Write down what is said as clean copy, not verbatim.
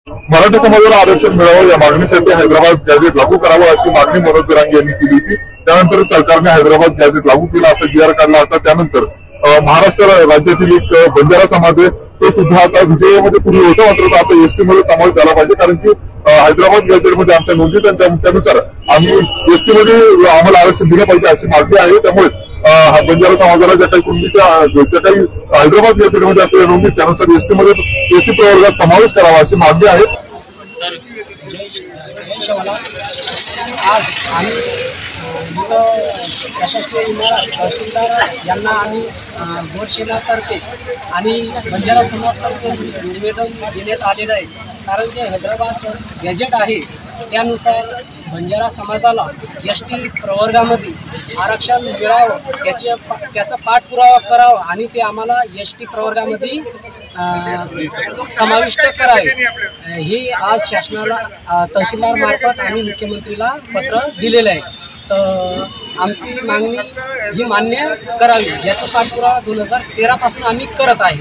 मराठा समाजाला आरक्षण मिळावं या मागणीसाठी हैदराबाद गॅझेट लागू करावं अशी मागणी मनोज जरांगे यांनी केली होती। त्यानंतर सरकारने हैदराबाद गॅझेट लागू केला असा जी आर काढला होता। त्यानंतर महाराष्ट्र राज्यातील एक बंजारा समाज आहे तो सुद्धा आता विजयामध्ये पुढे होता, मात्र आता एसटी मध्ये समावेश झाला पाहिजे, कारण की हैदराबाद गॅझेटमध्ये आमच्या नोंदीत आणि त्यानुसार आम्ही एसटी मध्ये आम्हाला आरक्षण दिलं पाहिजे अशी मागणी आहे। त्यामुळे बंजारा समाजाला ज्या काही कुणबीच्या ज्या काही हैदराबाद गॅझेटमध्ये असलेल्या नोंदी त्यानुसार एसटी मध्ये एसटी प्रवर्गात समावेश करावा अशी मागणी आहे। आज आम्ही प्रशासकीय इमारत तहसीलदार यांना आम्ही गोरसेनातर्फे आणि बंजारा समाजातर्फे निवेदन देण्यात आलेलं आहे। कारण जे हैदराबाद गॅझेट आहे त्यानुसार बंजारा समाजाला एसटी प्रवर्गामध्ये आरक्षण मिळावं त्याचा पाठपुरावा करावा आणि ते आम्हाला एसटी प्रवर्गामध्ये समाविष्ट करावे ही आज शासनाला तहसीलदार मार्फत आम्ही मुख्यमंत्रीला पत्र दिलेलं आहे। तर आमची मागणी ही मान्य करावी याचा पाठपुरावा 2013 पासून आम्ही करत आहे।